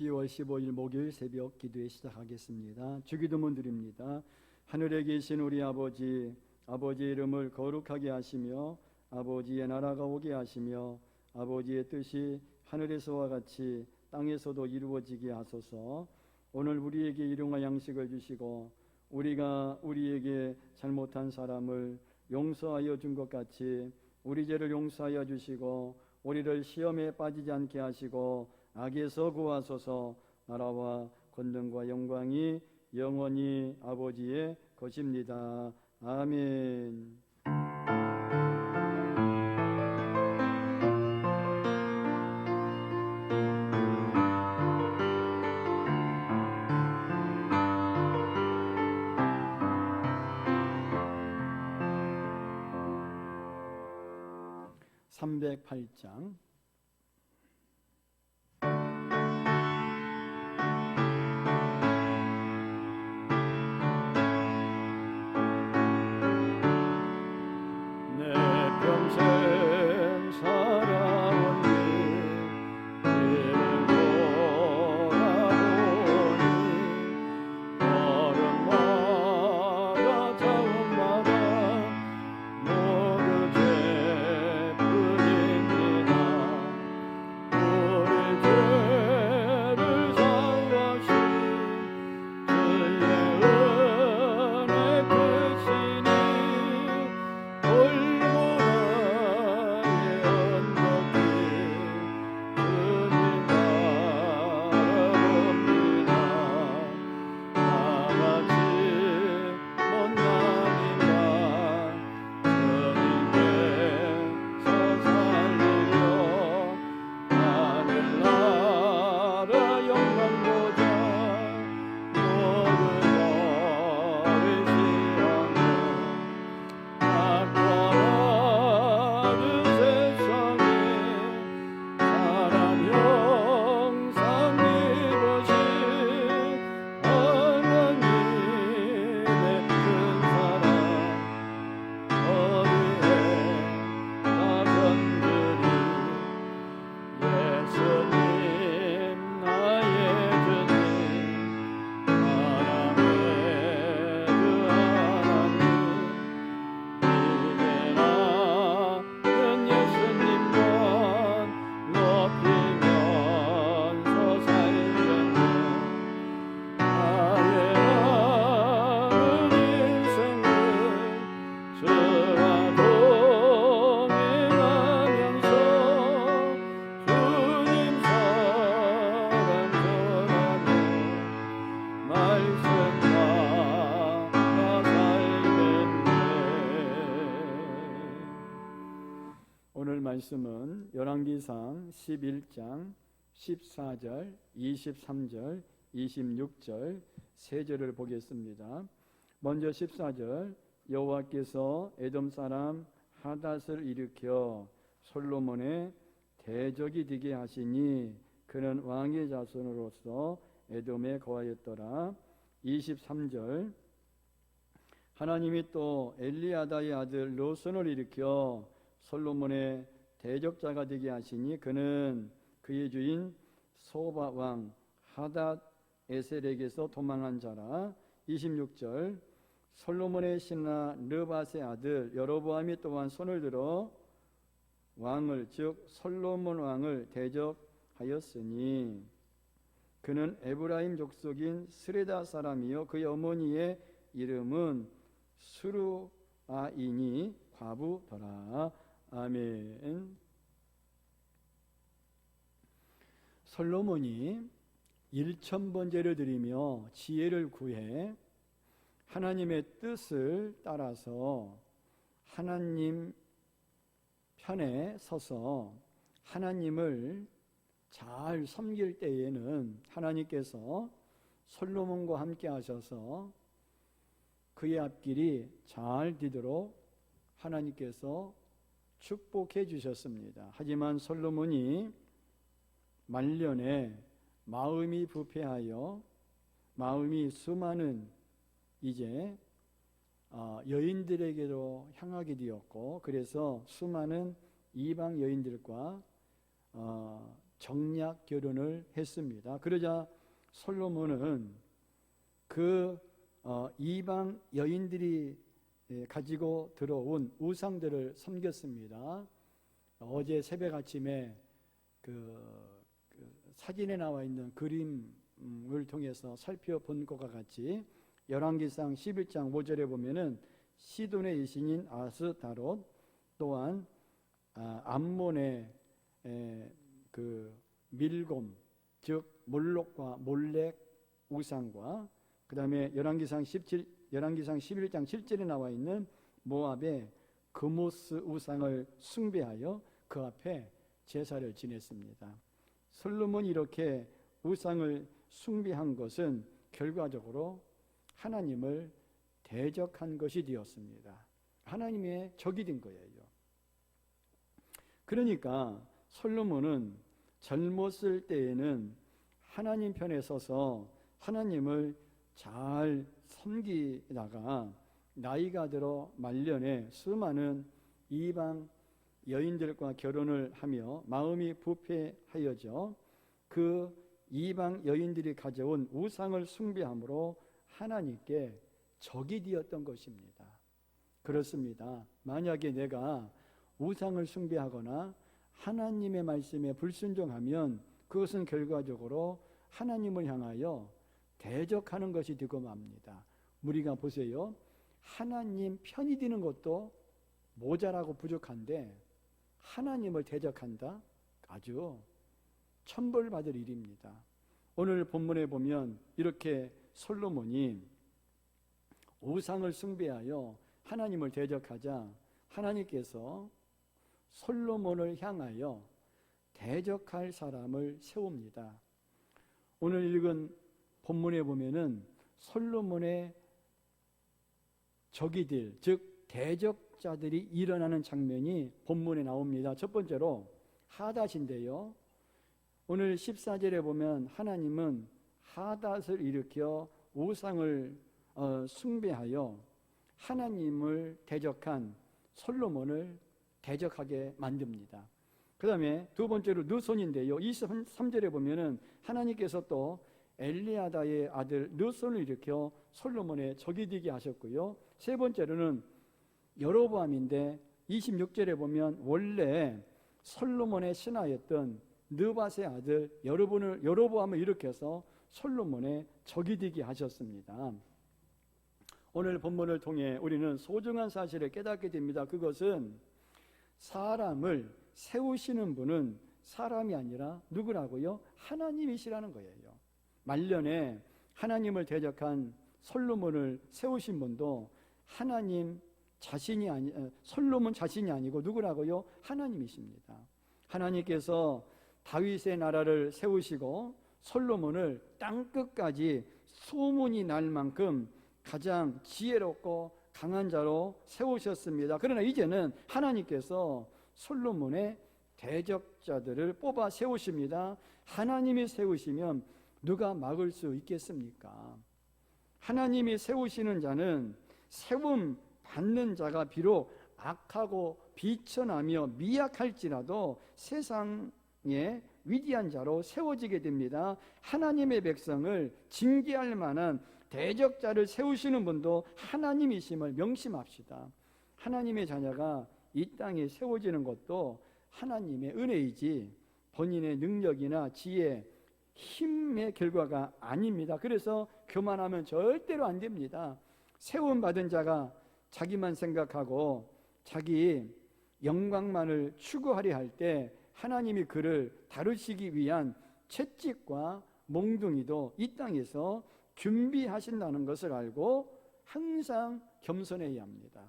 10월 15일 목요일 새벽 기도회 시작하겠습니다. 주기도문 드립니다. 하늘에 계신 우리 아버지, 아버지의 이름을 거룩하게 하시며 아버지의 나라가 오게 하시며 아버지의 뜻이 하늘에서와 같이 땅에서도 이루어지게 하소서. 오늘 우리에게 일용할 양식을 주시고 우리가 우리에게 잘못한 사람을 용서하여 준 것 같이 우리 죄를 용서하여 주시고 우리를 시험에 빠지지 않게 하시고 악에서 구하소서. 나라와 권능과 영광이 영원히 아버지의 것입니다. 아멘. (308장) 오늘 말씀은 열왕기상 11장 14절, 23절, 26절 세 절을 보겠습니다. 먼저 14절, 여호와께서 에돔 사람 하닷을 일으켜 솔로몬의 대적이 되게 하시니 그는 왕의 자손으로서 에돔에 거하였더라. 23절, 하나님이 또 엘리아다의 아들 르손을 일으켜 솔로몬의 대적자가 되게 하시니 그는 그의 주인 소바 왕 하닷 에셀에게서 도망한 자라. 26절, 솔로몬의 신하 르밧의 아들 여로보암이 또한 손을 들어 왕을 즉 솔로몬 왕을 대적하였으니 그는 에브라임 족속인 스레다 사람이요 그의 어머니의 이름은 스루아이니 과부더라. 아멘. 솔로몬이 1000번제를 드리며 지혜를 구해 하나님의 뜻을 따라서 하나님 편에 서서 하나님을 잘 섬길 때에는 하나님께서 솔로몬과 함께 하셔서 그의 앞길이 잘 되도록 하나님께서 축복해 주셨습니다. 하지만 솔로몬이 말년에 마음이 부패하여 마음이 수많은 이제 여인들에게로 향하게 되었고 그래서 수많은 이방 여인들과 정략 결혼을 했습니다. 그러자 솔로몬은 그 이방 여인들이 가지고 들어온 우상들을 섬겼습니다. 어제 새벽 아침에 그 사진에 나와 있는 그림을 통해서 살펴본 것과 같이 열왕기상 11장 5절에 보면은 시돈의 여신인 아스타롯, 또한 암몬의 그 밀곰, 즉 몰록과 몰렉 우상과, 그 다음에 열왕기상 11장 7절에 나와 있는 모압의 그모스 우상을 숭배하여 그 앞에 제사를 지냈습니다. 솔로몬이 이렇게 우상을 숭배한 것은 결과적으로 하나님을 대적한 것이 되었습니다. 하나님의 적이 된 거예요. 그러니까 솔로몬은 젊었을 때에는 하나님 편에 서서 하나님을 잘 섬기다가 나이가 들어 말년에 수많은 이방 여인들과 결혼을 하며 마음이 부패하여져 그 이방 여인들이 가져온 우상을 숭배함으로 하나님께 적이 되었던 것입니다. 그렇습니다. 만약에 내가 우상을 숭배하거나 하나님의 말씀에 불순종하면 그것은 결과적으로 하나님을 향하여 대적하는 것이 되고 맙니다. 우리가 보세요. 하나님 편이 드는 것도 모자라고 부족한데 하나님을 대적한다? 아주 천벌받을 일입니다. 오늘 본문에 보면 이렇게 솔로몬이 우상을 숭배하여 하나님을 대적하자 하나님께서 솔로몬을 향하여 대적할 사람을 세웁니다. 오늘 읽은 본문에 보면은 솔로몬의 적이들, 즉 대적자들이 일어나는 장면이 본문에 나옵니다. 첫 번째로 하닷인데요. 오늘 14절에 보면 하나님은 하닷을 일으켜 우상을 숭배하여 하나님을 대적한 솔로몬을 대적하게 만듭니다. 그 다음에 두 번째로 느손인데요. 23절에 보면은 하나님께서 또 엘리아다의 아들 느손을 일으켜 솔로몬의 적이 되게 하셨고요. 세 번째로는 여로보암인데 26절에 보면 원래 솔로몬의 신하였던 느밧의 아들 여로보암을 일으켜서 솔로몬의 적이 되게 하셨습니다. 오늘 본문을 통해 우리는 소중한 사실을 깨닫게 됩니다. 그것은 사람을 세우시는 분은 사람이 아니라 누구라고요? 하나님이시라는 거예요. 말년에 하나님을 대적한 솔로몬을 세우신 분도 하나님 자신이 솔로몬 자신이 아니고 누구라고요? 하나님이십니다. 하나님께서 다윗의 나라를 세우시고 솔로몬을 땅끝까지 소문이 날 만큼 가장 지혜롭고 강한 자로 세우셨습니다. 그러나 이제는 하나님께서 솔로몬의 대적자들을 뽑아 세우십니다. 하나님이 세우시면 누가 막을 수 있겠습니까? 하나님이 세우시는 자는 세움 받는 자가 비록 악하고 비천하며 미약할지라도 세상에 위대한 자로 세워지게 됩니다. 하나님의 백성을 징계할 만한 대적자를 세우시는 분도 하나님이심을 명심합시다. 하나님의 자녀가 이 땅에 세워지는 것도 하나님의 은혜이지 본인의 능력이나 지혜, 힘의 결과가 아닙니다. 그래서 교만하면 절대로 안 됩니다. 세움받은 자가 자기만 생각하고 자기 영광만을 추구하려 할 때 하나님이 그를 다루시기 위한 채찍과 몽둥이도 이 땅에서 준비하신다는 것을 알고 항상 겸손해야 합니다.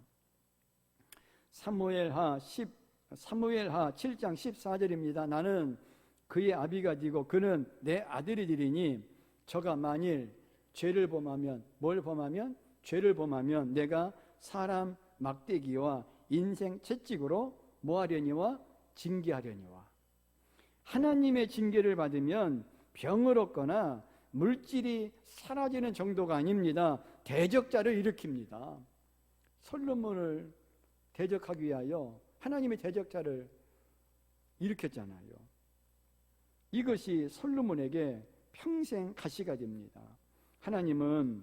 사무엘하 7장 14절입니다. 나는 그의 아비가 되고 그는 내 아들이 되리니 저가 만일 죄를 범하면 뭘 범하면? 죄를 범하면 내가 사람 막대기와 인생 채찍으로 뭐하려니와 징계하려니와. 하나님의 징계를 받으면 병을 얻거나 물질이 사라지는 정도가 아닙니다. 대적자를 일으킵니다. 솔로몬을 대적하기 위하여 하나님의 대적자를 일으켰잖아요. 이것이 솔로몬에게 평생 가시가 됩니다. 하나님은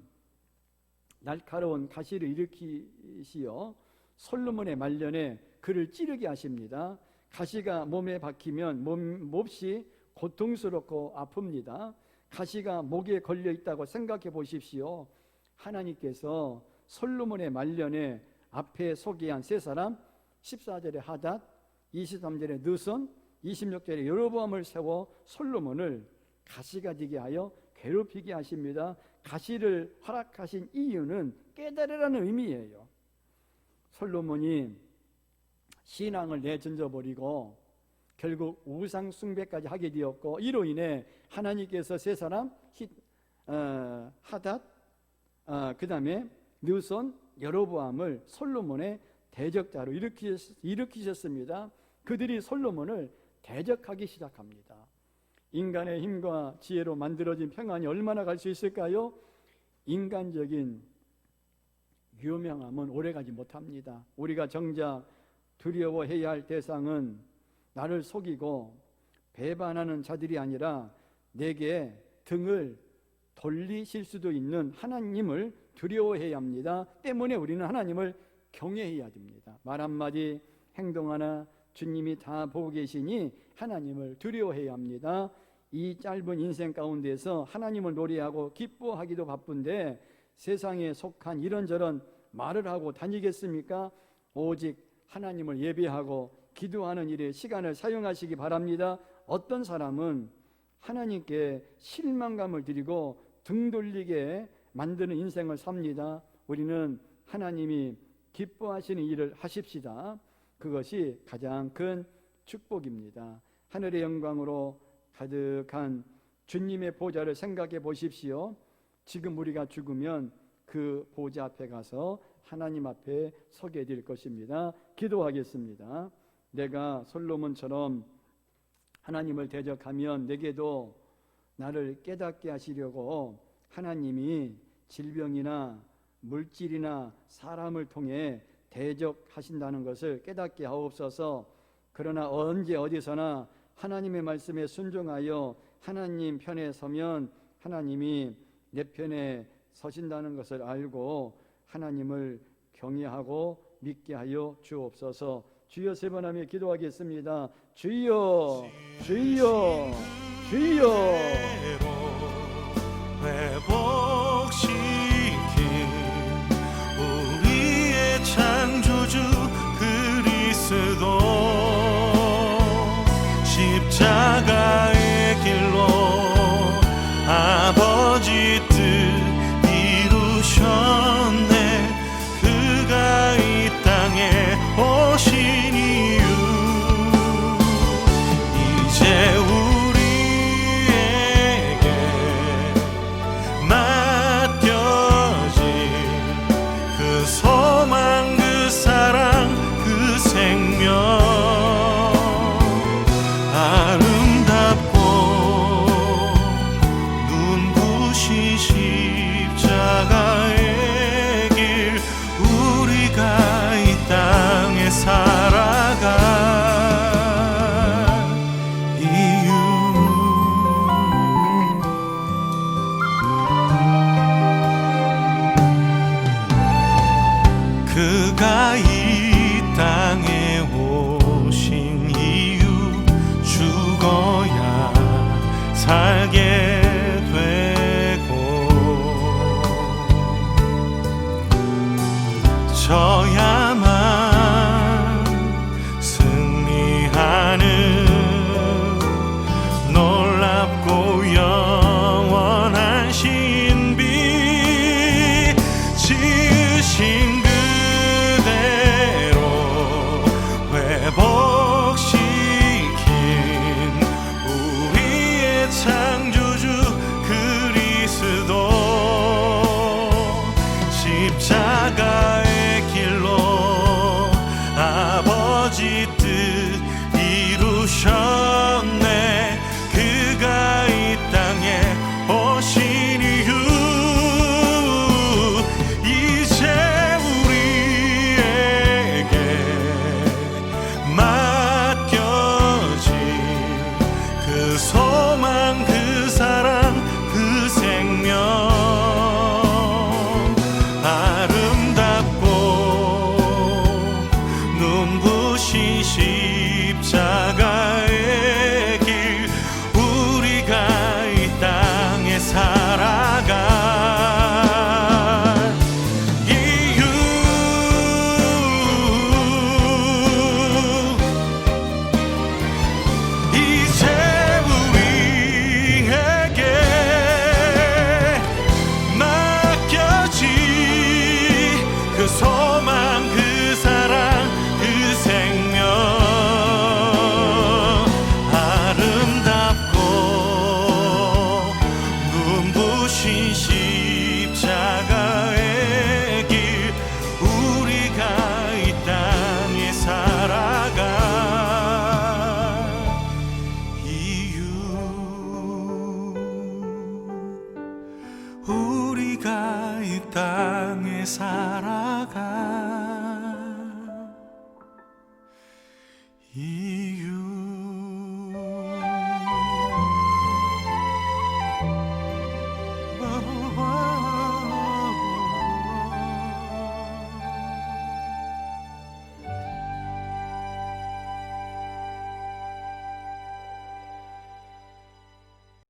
날카로운 가시를 일으키시어 솔로몬의 말년에 그를 찌르게 하십니다. 가시가 몸에 박히면 몹시 고통스럽고 아픕니다. 가시가 목에 걸려 있다고 생각해 보십시오. 하나님께서 솔로몬의 말년에 앞에 소개한 세 사람, 14절에 하닷, 23절에 느손, 26절에 여로보암을 세워 솔로몬을 가시가 되게 하여 괴롭히게 하십니다. 가시를 허락하신 이유는 깨달으라는 의미예요. 솔로몬이 신앙을 내던져 버리고 결국 우상 숭배까지 하게 되었고, 이로 인해 하나님께서 세 사람 하닷, 그 다음에 느손, 여로보암을 솔로몬의 대적자로 일으키셨습니다. 그들이 솔로몬을 대적하기 시작합니다. 인간의 힘과 지혜로 만들어진 평안이 얼마나 갈 수 있을까요? 인간적인 유명함은 오래가지 못합니다. 우리가 정작 두려워해야 할 대상은 나를 속이고 배반하는 자들이 아니라 내게 등을 돌리실 수도 있는 하나님을 두려워해야 합니다. 때문에 우리는 하나님을 경외해야 됩니다. 말 한마디, 행동 하나 주님이 다 보고 계시니 하나님을 두려워해야 합니다. 이 짧은 인생 가운데서 하나님을 노래하고 기뻐하기도 바쁜데 세상에 속한 이런저런 말을 하고 다니겠습니까? 오직 하나님을 예배하고 기도하는 일에 시간을 사용하시기 바랍니다. 어떤 사람은 하나님께 실망감을 드리고 등 돌리게 만드는 인생을 삽니다. 우리는 하나님이 기뻐하시는 일을 하십시다. 그것이 가장 큰 축복입니다. 하늘의 영광으로 가득한 주님의 보좌를 생각해 보십시오. 지금 우리가 죽으면 그 보좌 앞에 가서 하나님 앞에 서게 될 것입니다. 기도하겠습니다. 내가 솔로몬처럼 하나님을 대적하면 내게도 나를 깨닫게 하시려고 하나님이 질병이나 물질이나 사람을 통해 대적하신다는 것을 깨닫게 하옵소서. 그러나 언제 어디서나 하나님의 말씀에 순종하여 하나님 편에 서면 하나님이 내 편에 서신다는 것을 알고 하나님을 경외하고 믿게 하여 주옵소서. 주여 세 번 하며 기도하겠습니다. 주여, 주여, 주여. 회복시킨 우리의 창조주 그리스도 십자가의 길로 아버지 뜻 이루셨네. 그가 이 땅에 오신 이유 이제 우리에게 맡겨진 그 소망 그 사랑 그 생명 아름답고 눈부신 십자가의 길 우리가 이 땅에 살아갈 이유 그가 이 땅에 오신 이유 죽어야 살게 되고 져야만 승리하는 놀랍고 영원한 신비 지으신 그대로 그 소망 그 사랑 그 생명 아름답고 눈부신 십자가의 길 우리가 이 땅에 살아가 이유 우리가 이 땅에 살아가